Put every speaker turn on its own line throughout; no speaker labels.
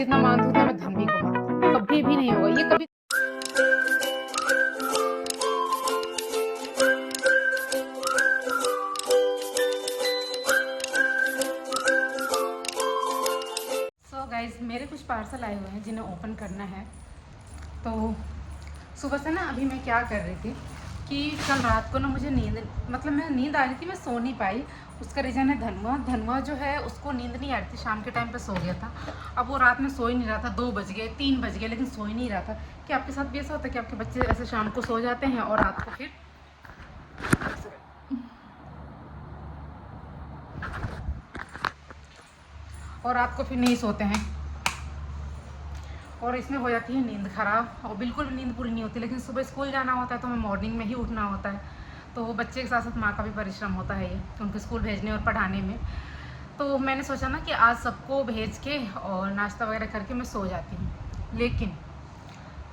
जितना मानती हूँ उतना मैं धन भी को मानती हूँ। कभी भी नहीं होगा ये कभी। सो गाइज मेरे कुछ पार्सल आए हुए हैं जिन्हें ओपन करना है। तो सुबह से ना अभी मैं क्या कर रही थी कि कल रात को ना मुझे नींद मतलब मैं नींद आ रही थी, मैं सो नहीं पाई। उसका रीज़न है धनुआ जो है उसको नींद नहीं आ रही थी, शाम के टाइम पे सो गया था। अब वो रात में सो ही नहीं रहा था, 2 बज गए 3 बज गए लेकिन सो ही नहीं रहा था। कि आपके साथ भी ऐसा होता है कि आपके बच्चे ऐसे शाम को सो जाते हैं और रात को फिर नहीं सोते हैं और इसमें हो जाती है नींद ख़राब और बिल्कुल भी नींद पूरी नहीं होती। लेकिन सुबह स्कूल जाना होता है तो हमें मॉर्निंग में ही उठना होता है, तो बच्चे के साथ साथ माँ का भी परिश्रम होता है ये उनको स्कूल भेजने और पढ़ाने में। तो मैंने सोचा ना कि आज सबको भेज के और नाश्ता वगैरह करके मैं सो जाती हूँ। लेकिन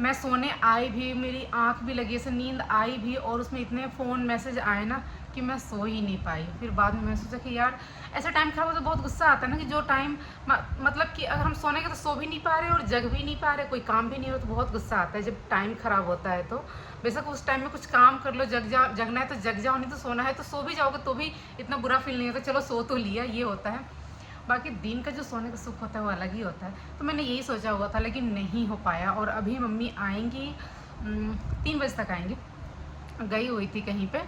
मैं सोने आई भी, मेरी आँख भी लगी, ऐसे नींद आई भी और उसमें इतने फ़ोन मैसेज आए ना कि मैं सो ही नहीं पाई। फिर बाद में मैं सोचा कि यार ऐसा टाइम खराब हो तो बहुत गुस्सा आता है ना कि जो टाइम मतलब कि अगर हम सोने के तो सो भी नहीं पा रहे और जग भी नहीं पा रहे, कोई काम भी नहीं हो तो बहुत गुस्सा आता है जब टाइम ख़राब होता है। तो बेशक उस टाइम में कुछ काम कर लो, जगना है तो जग जाओ, नहीं तो सोना है तो सो भी जाओगे तो भी इतना बुरा फील नहीं होता, चलो सो तो लिया, ये होता है। बाकी दिन का जो सोने का सुख होता है वो अलग ही होता है। तो मैंने यही सोचा हुआ था लेकिन नहीं हो पाया। और अभी मम्मी आएंगी 3 बजे तक आएंगी। गई हुई थी कहीं पे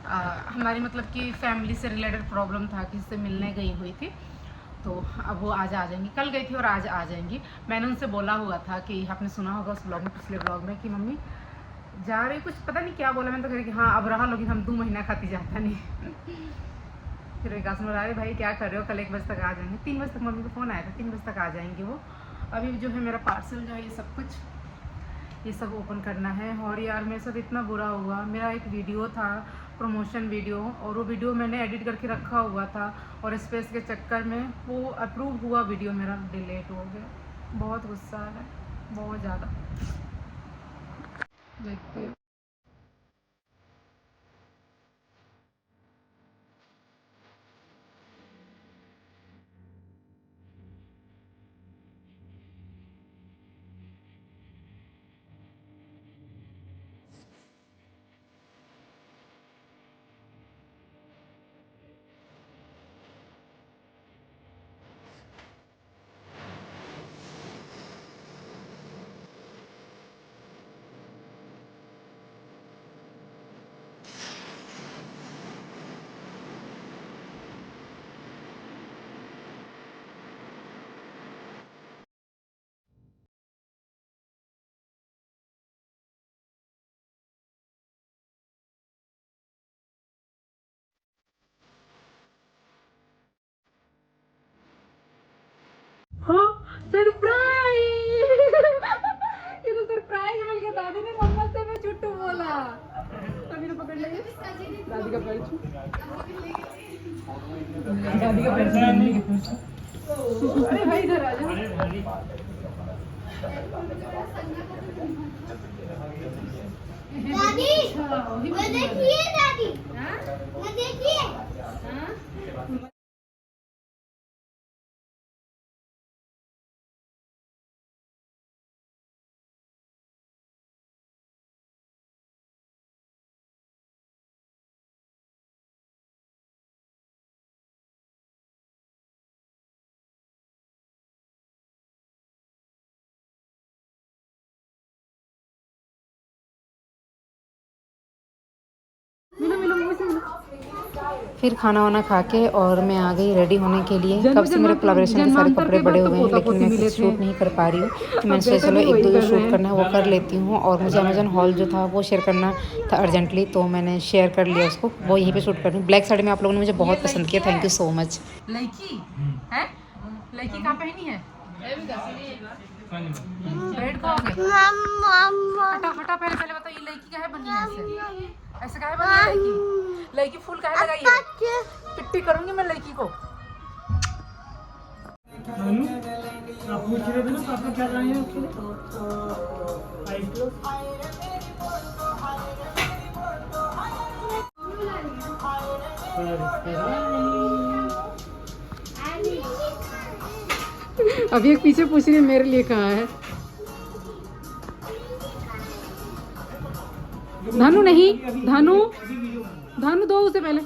हमारी मतलब कि फैमिली से रिलेटेड प्रॉब्लम था, किसी से मिलने गई हुई थी। तो अब वो आज आ जाएंगी, कल गई थी और आज आ जाएंगी। मैंने उनसे बोला हुआ था कि आपने सुना होगा उस ब्लॉग में, पिछले ब्लॉग में, कि मम्मी जा रही, कुछ पता नहीं क्या बोला। मैंने तो कह कि हाँ अब रहा, लेकिन हम 2 महीना खाती जाता नहीं। फिर विकास ने बोला अरे भाई क्या कर रहे हो, कल 1 बजे तक आ जाएंगे। 3 बजे तक मम्मी को फ़ोन आया था, 3 बजे तक आ जाएंगे वो। अभी जो है मेरा पार्सल जो है ये सब कुछ ये सब ओपन करना है। और यार मेरे साथ इतना बुरा हुआ, मेरा एक वीडियो था प्रमोशन वीडियो और वो वीडियो मैंने एडिट करके रखा हुआ था और स्पेस के चक्कर में वो अप्रूव हुआ वीडियो मेरा डिलीट हो गया। बहुत गुस्सा है, बहुत ज़्यादा। देखते हैं। सरप्राइज! ये तो सरप्राइज मिल गया। दादी ने मम्मा से मैं झूठ बोला। अभी तो पकड़ लेंगे दादी का पैर छू, दादी का पैर छू, मम्मी के पैर छू। अरे भाई इधर आ जा।
दादी वो देखिए, दादी वो देखिए।
फिर खाना वाना खा के और मैं आ गई रेडी होने के लिए। कब से मेरे कोलैबोरेशन के सारे कपड़े पड़े हुए हैं लेकिन मैं कुछ शूट नहीं कर पा रही हूँ। तो मैंने सोचा चलो 1-2 जो शूट करना है वो कर लेती हूँ। और मुझे अमेजन हॉल जो था वो शेयर करना था अर्जेंटली, तो मैंने शेयर कर लिया उसको, वो यहीं पे शूट कर रही हूँ। ब्लैक साड़ी में आप लोगों ने मुझे बहुत पसंद किया, थैंक यू सो मच। लड़की है, लड़की कहाँ पहनी है? रेड का हो गया। हटा पहले बताओ ये लड़की का है बनी है ऐसे काहे बनी है लड़की? लड़की फूल काहे लगाई है? पिट्टी करूंगी मैं लड़की को।
आप पूछ रहे थे ना पापा क्या लाए उसके लिए?
अभी एक पीछे पूछ रही है मेरे लिए कहाँ है। धानु नहीं, धानु धानु दो उसे पहले।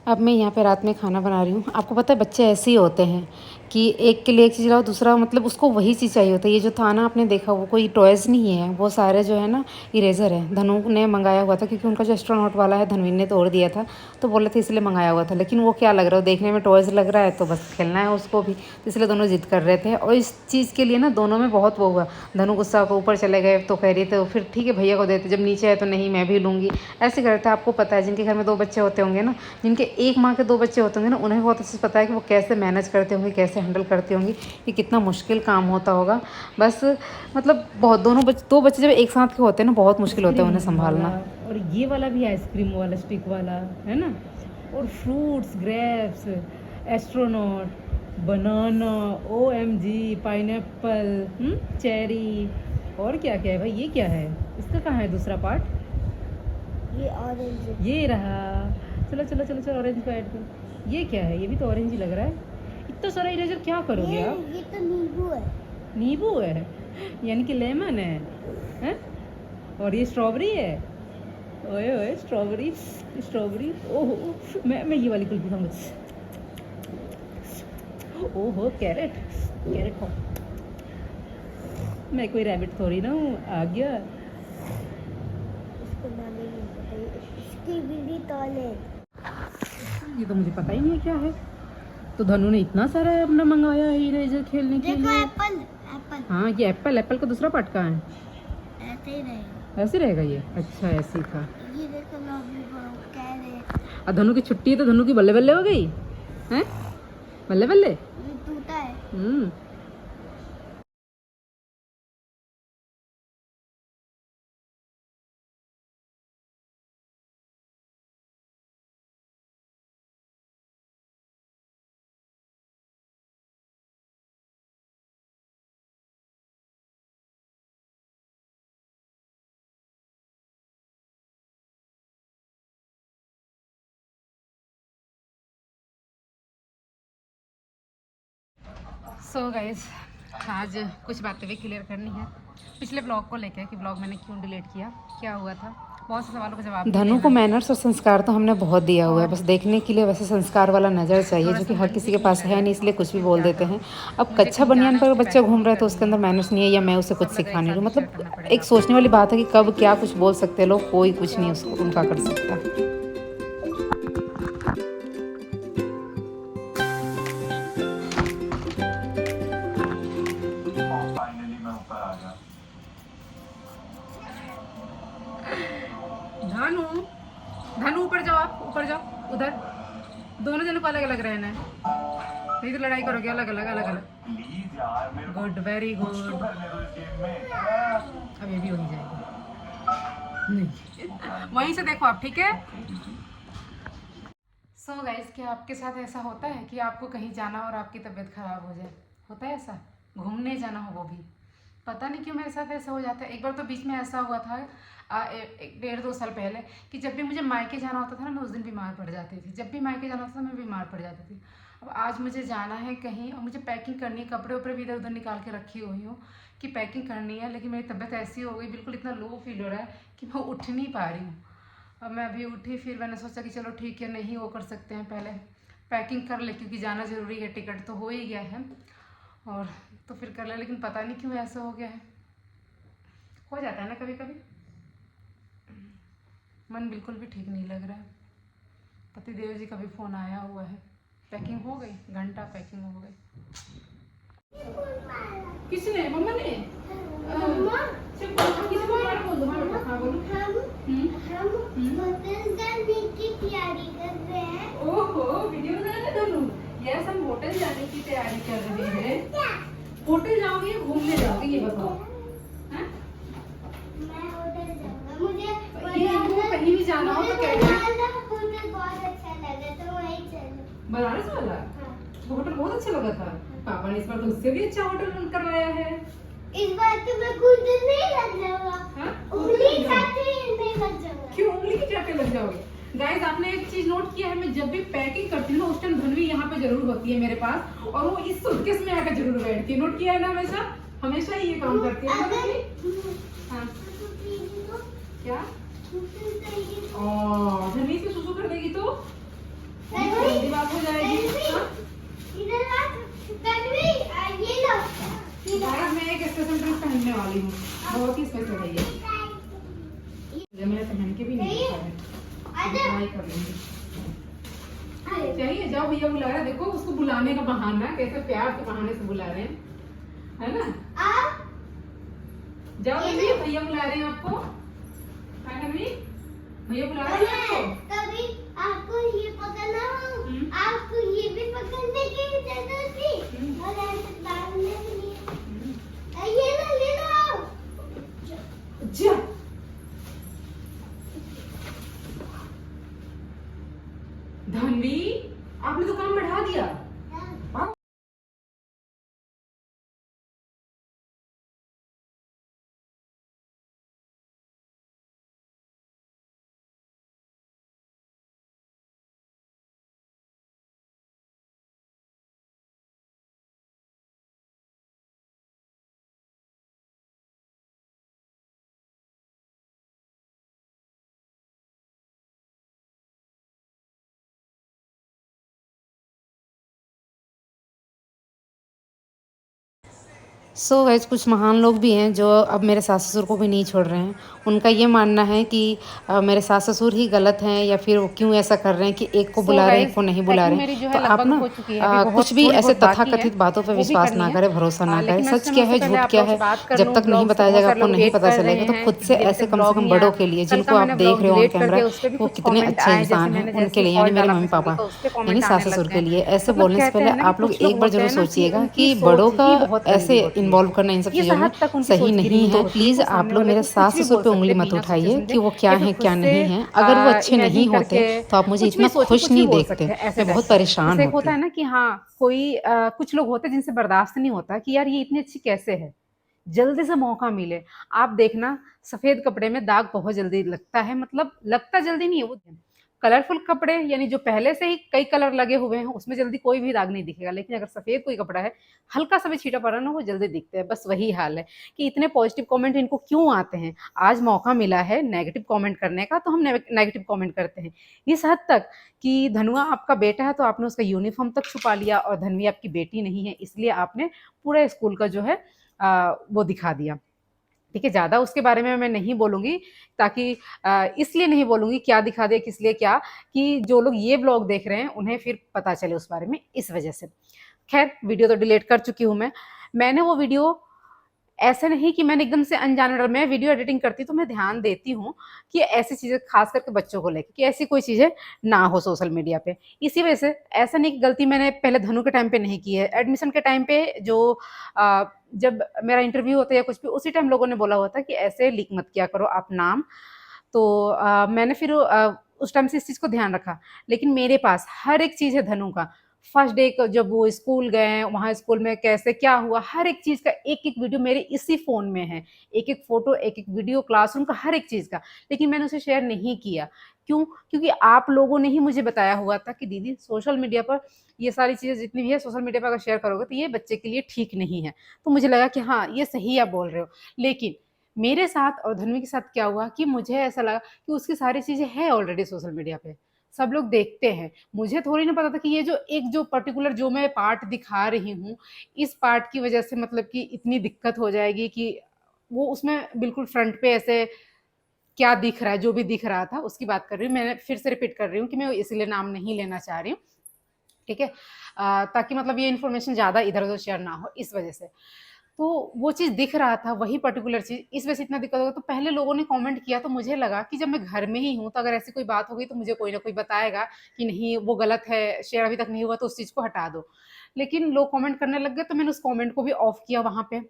अब मैं यहाँ पे रात में खाना बना रही हूँ। आपको पता है बच्चे ऐसे ही होते हैं कि एक के लिए एक चीज़ लाओ, दूसरा मतलब उसको वही चीज़ चाहिए होता है। ये जो था ना, आपने देखा, वो कोई टॉयज़ नहीं है, वो सारे जो है ना इरेज़र है। धनु ने मंगाया हुआ था क्योंकि उनका जो एस्ट्रोनॉट वाला है धनवीर ने तोड़ दिया था, तो बोले थे इसलिए मंगाया हुआ था। लेकिन वो क्या लग रहा है, देखने में टॉयज़ लग रहा है, तो बस खेलना है उसको भी, तो इसलिए दोनों जिद कर रहे थे। और इस चीज़ के लिए ना दोनों में बहुत वो हुआ। धनु गुस्सा होकर ऊपर चले गए तो कह रही थे फिर ठीक है भैया को देते, जब नीचे है तो नहीं मैं भी लूँगी, ऐसे कर रहे थे। आपको पता है जिनके घर में 2 बच्चे होते होंगे ना, जिनके एक माँ के 2 बच्चे होते होंगे ना, उन्हें बहुत अच्छे से पता है कि वो कैसे मैनेज करते होंगे, कैसे हैंडल करती होंगी, कि कितना मुश्किल काम होता होगा। बस मतलब बहुत 2 बच्चे जब एक साथ के होते हैं ना, बहुत मुश्किल होता है उन्हें संभालना। और ये वाला भी आइसक्रीम वाला स्टिक वाला है ना, और फ्रूट्स, ग्रेप्स, एस्ट्रोनॉट, बनाना, OMG, पाइनएप्पल, चेरी, और क्या क्या है भाई, ये क्या है, इसका कहाँ है दूसरा पार्ट,
ये ऑरेंज,
ये रहा। चलो चलो चलो चलो ऑरेंज को ऐड करो। ये क्या है, ये भी तो ऑरेंज ही लग रहा है। इतना सारा इरेजर क्या करोगे आप?
ये तो नींबू है।
नींबू है, यानी कि लेमन है, हैं? और ये स्ट्रॉबेरी है। ओए ओए स्ट्रॉबेरी, स्ट्रॉबेरी, ओहो मैं ये वाली कुल्फी खाऊंगा। ओहो कैरेट, कैरेट खाओ। मैं कोई रैबिट थोड़ी ना हूँ, आ गया।
इसको नाम ही नहीं पता, इसकी बीड़ी तौले।
ये तो मुझे पता ही नहीं है क्या है। तो धनु ने इतना सारा अपना मंगाया है इरेजर खेलने के
देखो
लिए।
एप्पल, एप्पल
हाँ ये एप्पल का दूसरा पार्ट कहाँ है?
ऐसे ही रहेगा।
ऐसे रहेगा ये? अच्छा ऐसे ही था।
ये देखो लॉलीपॉप, कैरेट,
और धनु की छुट्टी है तो धनु की बल्ले बल्ले हो गई हैं, बल्ले बल्ले।
ये टूटा है।
सो गाइस आज कुछ बातें भी क्लियर करनी है पिछले ब्लॉग को लेकर कि ब्लॉग मैंने क्यों डिलीट किया, क्या हुआ था, बहुत से सवालों का जवाब। धनु को मैनर्स और संस्कार तो हमने बहुत दिया हुआ है, बस देखने के लिए वैसे संस्कार वाला नज़र चाहिए, जो कि हर किसी के पास है नहीं, इसलिए कुछ भी बोल देते हैं। अब कच्चा बनियान पर बच्चा घूम रहा है तो उसके अंदर मैनर्स नहीं है, या मैं उसे कुछ सिखाने लूँ, मतलब एक सोचने वाली बात है कि कब क्या कुछ बोल सकते हैं लोग, कोई कुछ नहीं उसको उनका कर सकता। धनु धनु ऊपर जाओ, आप ऊपर जाओ, उधर दोनों जनों को अलग अलग रहना है, नहीं तो लड़ाई करोगे। अलग अलग अलग अलग, गुड, वेरी गुड। अब ये भी हो ही जाएगा, नहीं वहीं से देखो आप, ठीक है। सो गाइस क्या आपके साथ ऐसा होता है कि आपको कहीं जाना और आपकी तबीयत खराब हो जाए? होता है ऐसा, घूमने जाना हो वो भी, पता नहीं क्यों मेरे साथ ऐसा हो जाता है। एक बार तो बीच में ऐसा हुआ था 1-1.5-2 साल पहले कि जब भी मुझे मायके जाना होता था ना, मैं उस दिन बीमार पड़ जाती थी। जब भी मायके जाना होता था मैं बीमार पड़ जाती थी। अब आज मुझे जाना है कहीं और मुझे पैकिंग करनी है, कपड़े उपड़े भी इधर उधर निकाल के रखी हुई हूँ कि पैकिंग करनी है, लेकिन मेरी तबीयत ऐसी हो गई, बिल्कुल इतना लो फील हो रहा है कि मैं उठ नहीं पा रही हूँ। अब मैं अभी उठी, फिर मैंने सोचा कि चलो ठीक है, नहीं वो कर सकते हैं, पहले पैकिंग कर ले क्योंकि जाना ज़रूरी है, टिकट तो हो ही गया है, और तो फिर कर ले। लेकिन पता नहीं क्यों ऐसा हो गया है, हो जाता है ना कभी कभी, मन बिल्कुल भी ठीक नहीं लग रहा है। पतिदेव जी का भी फ़ोन आया हुआ है, पैकिंग हो गई, घंटा पैकिंग हो गई। किसने? मम्मा ने?
तैयारी कर रहे हैं।
ओहो वीडियो बना रहे दोनों। यस हम होटल जाने की तैयारी कर रहे हैं। होटल जाओगे या घूमने जाओगे ये बताओ?
मैं होटल जाऊंगा, मुझे
ये कहीं भी जाना हो तो कह दो।
होटल बहुत अच्छा लगा तो वहीं चलो।
बनारस वाला?
हाँ।
वो होटल बहुत अच्छा लगा था। पापा ने इस बार तो उससे भी अच्छा होटल करवाया है।
इस बार तो मैं कुछ दिन नहीं लग जाऊंगा।
हाँ?
उंगली काटने नहीं लग जाऊंगा।
क्यों उंगली की चाटे लग जाओगे? गाइस आपने एक चीज नोट किया है, मैं जब भी पैकिंग करती हूँ ना उस टाइम धनवी यहाँ पे जरूर होती है मेरे पास, और वो इस सूटकेस में आकर जरूर बैठती है। नोट किया है ना, हमेशा हमेशा ही ये काम करती है ना धनवी? हाँ क्या धनवी से सुसु कर देगी तो जल्दी बात हो जाएगी। हाँ? गाइस मैं एक स्पेशल ड्रेस पहनने वाली हूँ, बहुत ही स्पेशल है ये, जब मैंने पहन के भी नहीं देखा है, ट्राई कर लेंगे। चाहिए जाओ, भैया बुला रहा है, देखो उसको बुलाने का बहाना, कैसे प्यार के बहाने से बुला रहे हैं, है ना? जाओ दीदी, भैया बुला रहे हैं आपको। है मम्मी, भैया बुला रहे हैं आपको।
कभी आपको ये पकड़ना हो, आपको ये भी पकड़ने की जरूरत थी और ऐसे बांधने के लिए ये लो, ले लो।
अच्छा धनवी, आपने तो काम बढ़ा दिया। सो गाइस कुछ महान लोग भी हैं जो अब मेरे सास ससुर को भी नहीं छोड़ रहे हैं। उनका ये मानना है कि मेरे सास ससुर ही गलत हैं, या फिर वो क्यों ऐसा कर रहे हैं कि एक को बुला रहे हैं एक को नहीं बुला रहे हैं। तो आप ना कुछ भी ऐसे तथाकथित बातों पर विश्वास ना करें, भरोसा ना करें। सच क्या है झूठ क्या है जब तक नहीं बताया जाएगा, आपको नहीं पता चलेगा। तो खुद से ऐसे कम से कम बड़ों के लिए, जिनको आप देख रहे हो ऑन कैमरा, वो कितने अच्छे इंसान हैं, उनके लिए, यानी मेरे मम्मी पापा यानी सास ससुर के लिए ऐसे बोलने से पहले आप लोग एक बार जरूर सोचिएगा कि बड़ों का ऐसे इन्वॉल्व करना इन सब चीजों में सही नहीं है। प्लीज आप लोग मेरे सास ससुर पे उंगली मत उठाइए कि वो क्या है क्या नहीं है। अगर वो अच्छे नहीं होते तो आप मुझे इतना खुश नहीं देखते। मैं बहुत परेशान
होती। होता है ना कि हाँ कोई कुछ लोग होते हैं जिनसे बर्दाश्त नहीं होता कि यार ये इतनी अच्छी कैसे है, जल्दी से मौका मिले। आप देखना सफेद कपड़े में दाग बहुत जल्दी लगता है, मतलब लगता जल्दी नहीं है, वो कलरफुल कपड़े यानी जो पहले से ही कई कलर लगे हुए हैं उसमें जल्दी कोई भी दाग नहीं दिखेगा। लेकिन अगर सफेद कोई कपड़ा है, हल्का सा भी छींटा पड़ा ना, वो जल्दी दिखते हैं। बस वही हाल है कि इतने पॉजिटिव कमेंट इनको क्यों आते हैं। आज मौका मिला है नेगेटिव कमेंट करने का, तो हम नेगेटिव कमेंट करते हैं इस हद तक कि धनुआ आपका बेटा है तो आपने उसका यूनिफॉर्म तक छुपा लिया, और धनवी आपकी बेटी नहीं है इसलिए आपने पूरे स्कूल का जो है वो दिखा दिया। ठीक है, ज़्यादा उसके बारे में मैं नहीं बोलूँगी, ताकि इसलिए नहीं बोलूँगी क्या दिखा दे किस लिए क्या, कि जो लोग ये ब्लॉग देख रहे हैं उन्हें फिर पता चले उस बारे में, इस वजह से। खैर वीडियो तो डिलीट कर चुकी हूँ मैंने वो वीडियो ऐसे नहीं कि मैंने एकदम से अनजाने डाला। मैं वीडियो एडिटिंग करती तो मैं ध्यान देती हूँ कि ऐसी चीज़ें खास करके बच्चों को लेकर कि ऐसी कोई चीज़ें ना हो सोशल मीडिया पे। इसी वजह से ऐसा नहीं कि गलती मैंने पहले धनु के टाइम पे नहीं की है। एडमिशन के टाइम पे जो जब मेरा इंटरव्यू होता है या कुछ भी, उसी टाइम लोगों ने बोला हुआ था कि ऐसे लीक मत किया करो आप नाम। तो मैंने फिर उस टाइम से इस चीज़ को ध्यान रखा। लेकिन मेरे पास हर एक चीज़ है धनु का। फर्स्ट डे को जब वो स्कूल गए, वहाँ स्कूल में कैसे क्या हुआ, हर एक चीज़ का एक-एक वीडियो मेरे इसी फ़ोन में है। एक-एक फ़ोटो, एक-एक वीडियो, क्लासरूम का हर एक चीज़ का। लेकिन मैंने उसे शेयर नहीं किया। क्यों? क्योंकि आप लोगों ने ही मुझे बताया हुआ था कि दीदी सोशल मीडिया पर ये सारी चीज़ें जितनी भी है, सोशल मीडिया पर अगर शेयर करोगे तो ये बच्चे के लिए ठीक नहीं है। तो मुझे लगा कि हाँ, ये सही आप बोल रहे हो। लेकिन मेरे साथ और धन्वी के साथ क्या हुआ कि मुझे ऐसा लगा कि उसकी सारी चीज़ें हैं ऑलरेडी सोशल मीडिया पे। सब लोग देखते हैं। मुझे थोड़ी ना पता था कि ये जो पर्टिकुलर जो मैं पार्ट दिखा रही हूँ, इस पार्ट की वज़ह से मतलब कि इतनी दिक्कत हो जाएगी कि वो उसमें बिल्कुल फ्रंट पे ऐसे क्या दिख रहा है, जो भी दिख रहा था उसकी बात कर रही हूँ। मैं फिर से रिपीट कर रही हूँ कि मैं इसलिए नाम नहीं लेना चाह रही हूँ, ठीक है? ताकि मतलब ये इन्फॉर्मेशन ज़्यादा इधर-उधर शेयर ना हो, इस वज़ह से। तो वो चीज़ दिख रहा था, वही पर्टिकुलर चीज़, इस वजह से इतना दिक्कत होगा। तो पहले लोगों ने कमेंट किया तो मुझे लगा कि जब मैं घर में ही हूँ तो अगर ऐसी कोई बात हो गई तो मुझे कोई ना कोई बताएगा कि नहीं वो गलत है, शेयर अभी तक नहीं हुआ तो उस चीज़ को हटा दो। लेकिन लोग कमेंट करने लग गए तो मैंने उस कमेंट को भी ऑफ किया वहाँ पे।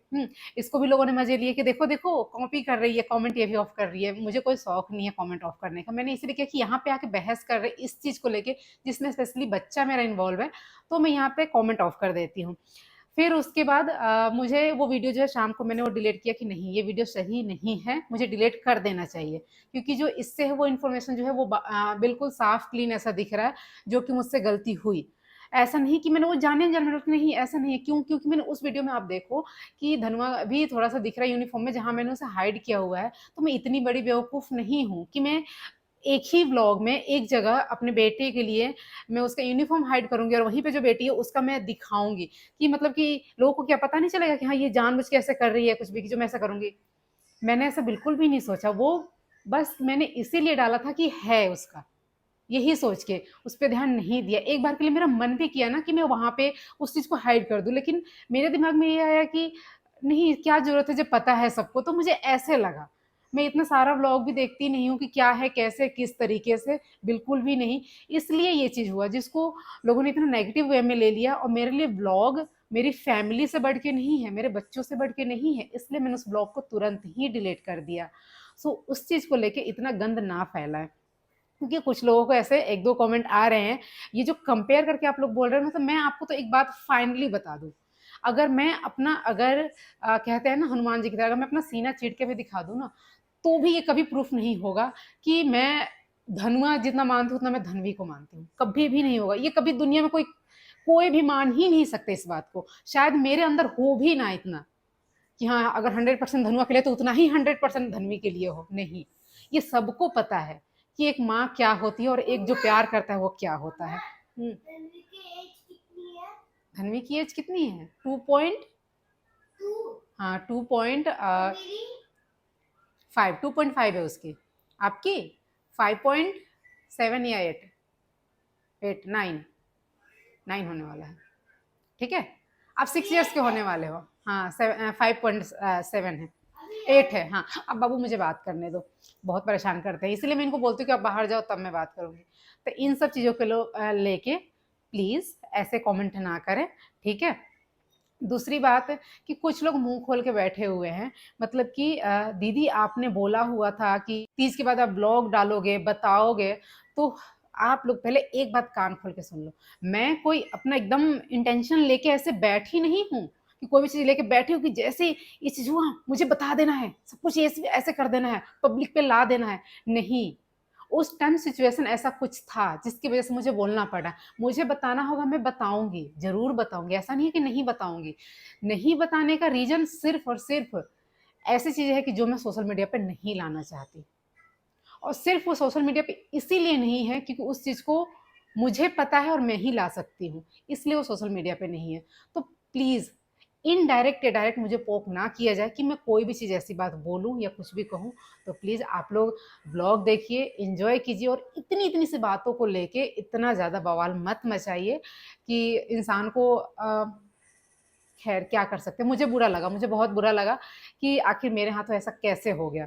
इसको भी लोगों ने मज़े लिए कि देखो, देखो कॉपी कर रही है, कमेंट ये भी ऑफ कर रही है। मुझे कोई शौक नहीं है कमेंट ऑफ करने का। मैंने इसलिए किया कि यहाँ पे आके बहस कर रहे इस चीज़ को लेके जिसमें स्पेशली बच्चा मेरा इन्वॉल्व है, तो मैं यहाँ पे कमेंट ऑफ कर देती हूँ। फिर उसके बाद मुझे वो वीडियो जो है शाम को मैंने वो डिलीट किया कि नहीं, ये वीडियो सही नहीं है, मुझे डिलीट कर देना चाहिए, क्योंकि जो इससे है वो इन्फॉर्मेशन जो है वो बिल्कुल साफ क्लीन ऐसा दिख रहा है जो कि मुझसे गलती हुई। ऐसा नहीं कि मैंने वो जाने नहीं, ऐसा नहीं है। क्यों? क्योंकि मैंने उस वीडियो में आप देखो कि धनवा भी थोड़ा-सा दिख रहा है यूनिफ़ॉर्म में, जहाँ मैंने उसे हाइड किया हुआ है। तो मैं इतनी बड़ी बेवकूफ़ नहीं हूँ कि मैं एक ही व्लॉग में एक जगह अपने बेटे के लिए मैं उसका यूनिफ़ॉर्म हाइड करूँगी और वहीं पे जो बेटी है उसका मैं दिखाऊँगी, कि मतलब कि लोगों को क्या पता नहीं चलेगा कि हाँ, ये जानबूझ के ऐसे कर रही है कुछ भी, कि जो मैं ऐसा करूँगी। मैंने ऐसा बिल्कुल भी नहीं सोचा, वो बस मैंने इसीलिए डाला था कि है उसका, यही सोच के उस पे ध्यान नहीं दिया। एक बार के लिए मेरा मन भी किया ना कि मैं वहाँ पे उस चीज़ को हाइड कर दूँ, लेकिन मेरे दिमाग में ये आया कि नहीं, क्या ज़रूरत है जब पता है सबको। तो मुझे ऐसे लगा। मैं इतना सारा व्लॉग भी देखती नहीं हूँ कि क्या है, कैसे, किस तरीके से, बिल्कुल भी नहीं। इसलिए ये चीज़ हुआ जिसको लोगों ने इतना नेगेटिव वे में ले लिया, और मेरे लिए व्लॉग मेरी फैमिली से बढ़ के नहीं है, मेरे बच्चों से बढ़ के नहीं है, इसलिए मैंने उस व्लॉग को तुरंत ही डिलीट कर दिया। सो उस चीज़ को लेके इतना गंद ना फैलाएँ। क्योंकि कुछ लोगों को ऐसे 1-2 कमेंट आ रहे हैं, ये जो कंपेयर करके आप लोग बोल रहे हो ना, तो मैं आपको तो एक बात फाइनली बता दूँ, अगर मैं अपना कहते हैं ना हनुमान जी की तरह, अगर मैं अपना सीना चीर के भी दिखा दूँ ना, तो भी ये कभी प्रूफ नहीं होगा कि मैं धनुआ जितना मानती हूँ उतना मैं धन्वी को मानती हूँ, कभी भी नहीं होगा। ये कभी दुनिया में कोई कोई भी मान ही नहीं सकते इस बात को। शायद मेरे अंदर हो भी ना इतना कि हाँ, अगर 100% धनुआ के लिए तो उतना ही 100% धन्वी के लिए हो, नहीं। ये सबको पता है कि एक माँ क्या होती है और एक जो प्यार करता है वो क्या होता है।
रणवीर की एज कितनी है?
धन्वी की एज कितनी है? 2 पॉइंट,
2
हाँ 2.5,
और मेरी
2.5 है उसकी। आपकी 5.7 या 8, 9 होने वाला है। ठीक है, आप 6 ईयर्स के होने वाले हो। हाँ 5.7 है, 8 है। हाँ, अब बाबू मुझे बात करने दो, बहुत परेशान करते हैं, इसीलिए मैं इनको बोलती हूँ कि आप बाहर जाओ तब मैं बात करूँगी। तो इन सब चीज़ों के लेके प्लीज़ ऐसे कमेंट ना करें, ठीक है। दूसरी बात कि कुछ लोग मुंह खोल के बैठे हुए हैं, मतलब कि दीदी आपने बोला हुआ था कि तीज के बाद आप ब्लॉग डालोगे, बताओगे, तो आप लोग पहले एक बात कान खोल के सुन लो। मैं कोई अपना एकदम इंटेंशन लेके ऐसे बैठी नहीं हूँ कि कोई भी चीज़ लेके बैठी हूँ कि जैसे ये चीज़ हुआ मुझे बता देना है, सब कुछ ऐसे ऐसे कर देना है, पब्लिक पे ला देना है। नहीं, उस टाइम सिचुएशन ऐसा कुछ था जिसकी वजह से मुझे बोलना पड़ा। मुझे बताना होगा, मैं बताऊँगी, ज़रूर बताऊँगी, ऐसा नहीं है कि नहीं बताऊँगी। नहीं बताने का रीज़न सिर्फ़ और सिर्फ़ ऐसी चीज़ें हैं कि जो मैं सोशल मीडिया पे नहीं लाना चाहती। और सिर्फ़ वो सोशल मीडिया पे इसीलिए नहीं है क्योंकि उस चीज़ को मुझे पता है और मैं ही ला सकती हूँ, इसलिए वो सोशल मीडिया पे नहीं है। तो प्लीज़ इनडायरेक्ट या डायरेक्ट मुझे पोक ना किया जाए कि मैं कोई भी चीज़ ऐसी बात बोलूँ या कुछ भी कहूँ। तो प्लीज़ आप लोग व्लॉग देखिए, एन्जॉय कीजिए और इतनी-इतनी सी बातों को लेके इतना ज़्यादा बवाल मत मचाइए कि इंसान को ख़ैर क्या कर सकते हैं। मुझे बुरा लगा, मुझे बहुत बुरा लगा कि आखिर मेरे हाथों ऐसा कैसे हो गया।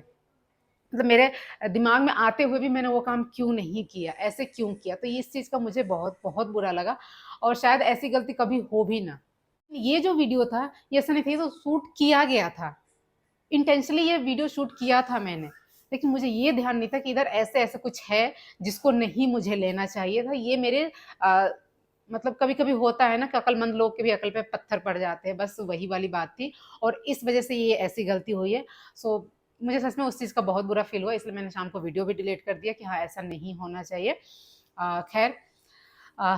मतलब मेरे दिमाग में आते हुए भी मैंने वो काम क्यों नहीं किया, ऐसे क्यों किया? तो इस चीज़ का मुझे बहुत बुरा लगा और शायद ऐसी गलती कभी हो भी ना। ये जो वीडियो था, ये ऐसा नहीं था, ये तो शूट किया गया था। इंटेंशनली ये वीडियो शूट किया था मैंने, लेकिन मुझे ये ध्यान नहीं था कि इधर ऐसे-ऐसे कुछ है, जिसको नहीं मुझे लेना चाहिए था। ये मेरे अ, मतलब कभी-कभी होता है ना कि अक्लमंद लोग की भी अकल पे पत्थर पड़ जाते हैं, बस वही वाली बात थी और इस वज़ह से ये ऐसी गलती हुई है। सो मुझे सच में उस चीज़ का बहुत बुरा फ़ील हुआ, इसलिए मैंने शाम को वीडियो भी डिलीट कर दिया कि हाँ, ऐसा नहीं होना चाहिए। खैर अ,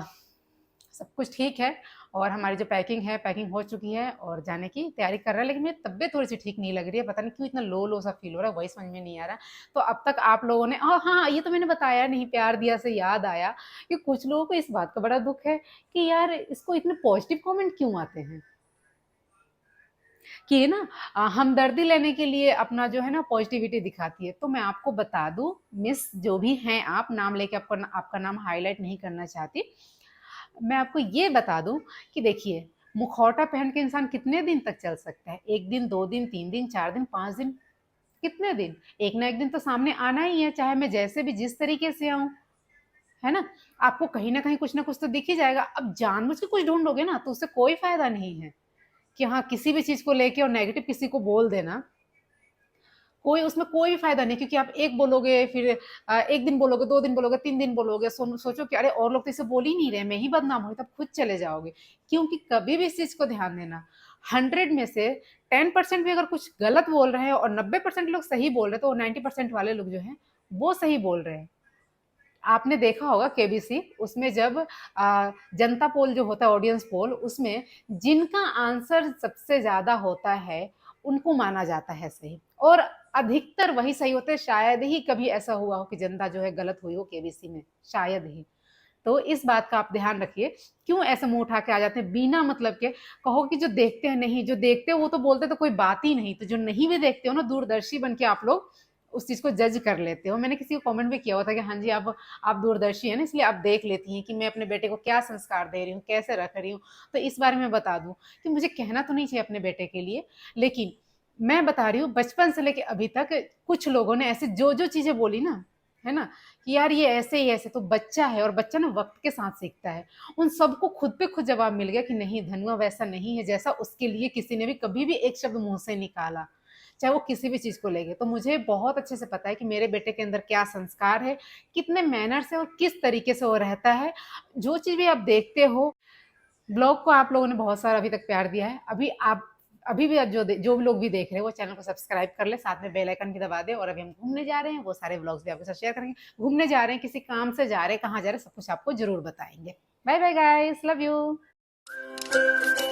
सब कुछ ठीक है और हमारी जो पैकिंग है, पैकिंग हो चुकी है और जाने की तैयारी कर रहे हैं, लेकिन मेरी तबीयत थोड़ी-सी ठीक नहीं लग रही है, पता नहीं क्यों इतना लो-लो सा फ़ील हो रहा है, वही समझ में नहीं आ रहा। तो अब तक आप लोगों ने हाँ, ये तो मैंने बताया नहीं, प्यार दिया से याद आया कि कुछ लोगों को इस बात का बड़ा दुःख है कि यार इसको इतने पॉज़िटिव कमेंट क्यों आते हैं? कि ये ना हमदर्दी लेने के लिए अपना जो है ना पॉज़िटिविटी दिखाती है। तो मैं आपको बता दूँ, मिस जो भी हैं आप, नाम लेके आपका नाम हाइलाइट नहीं करना चाहती। मैं आपको ये बता दूँ कि देखिए, मुखौटा पहन के इंसान कितने दिन तक चल सकता है? 1 दिन, 2 दिन, 3 दिन, 4 दिन, 5 दिन, कितने दिन? एक ना एक दिन तो सामने आना ही है, चाहे मैं जैसे भी जिस तरीके से आऊँ, है ना? आपको कहीं न कहीं कुछ न कुछ तो दिख ही जाएगा। अब जानबूझ के कुछ ढूँढोगे ना, तो उससे कोई फ़ायदा नहीं है कि हाँ, किसी भी चीज़ को लेके और नेगेटिव किसी को बोल देना कोई उसमें कोई भी फायदा नहीं, क्योंकि आप एक बोलोगे, फिर एक दिन बोलोगे, 2 दिन बोलोगे, 3 दिन बोलोगे, सोचो कि अरे और लोग तो इसे बोल ही नहीं रहे, मैं ही बदनाम हुई, तब खुद चले जाओगे। क्योंकि कभी भी इस चीज़ को ध्यान देना, 100 में से 10% भी अगर कुछ गलत बोल रहे हैं और 90% लोग सही बोल रहे हैं, तो 90% वाले लोग जो हैं वो सही बोल रहे हैं। आपने देखा होगा केबीसी, उसमें जब जनता पोल जो होता है, ऑडियंस पोल, उसमें जिनका आंसर सबसे ज़्यादा होता है उनको माना जाता है सही, और अधिकतर वही सही होते हैं। शायद ही कभी ऐसा हुआ हो कि जनता जो है गलत हुई हो केबीसी में, शायद ही। तो इस बात का आप ध्यान रखिए। क्यों ऐसे मुंह उठा के आ जाते हैं बिना मतलब के। कहो कि जो देखते हैं, नहीं, जो देखते हो वो तो बोलते तो कोई बात ही नहीं, तो जो नहीं भी देखते हो ना, दूरदर्शी बन के आप लोग उस चीज को जज कर लेते हो। मैंने किसी को कमेंट भी किया हुआ था कि हाँ जी, आप दूरदर्शी है ना, इसलिए आप देख लेती हैं कि मैं अपने बेटे को क्या संस्कार दे रही हूँ, कैसे रख रही हूँ। तो इस बारे में बता दूं कि मुझे कहना तो नहीं चाहिए अपने बेटे के लिए, लेकिन मैं बता रही हूँ बचपन से लेके अभी तक कुछ लोगों ने ऐसे जो जो चीजें बोली ना, है ना, कि यार ये ऐसे ही ऐसे, तो बच्चा है और बच्चा ना वक्त के साथ सीखता है। उन सबको खुद पे खुद जवाब मिल गया कि नहीं धनुआ वैसा नहीं है जैसा उसके लिए किसी ने भी कभी भी एक शब्द मुंह से निकाला, चाहे वो किसी भी चीज को लेके। तो मुझे बहुत अच्छे से पता है कि मेरे बेटे के अंदर क्या संस्कार है, कितने मैनर से और किस तरीके से वो रहता है। जो चीज भी आप देखते हो, ब्लॉग को आप लोगों ने बहुत सारा अभी तक प्यार दिया है। अभी भी आप जो भी लोग भी देख रहे हैं वो चैनल को सब्सक्राइब कर ले, साथ में बेल आइकन भी दबा दे। और अभी हम घूमने जा रहे हैं, वो सारे व्लॉग्स भी आपके साथ शेयर करेंगे। घूमने जा रहे हैं, किसी काम से जा रहे हैं, कहाँ जा रहे हैं, सब कुछ आपको जरूर बताएंगे। Bye bye guys, love you.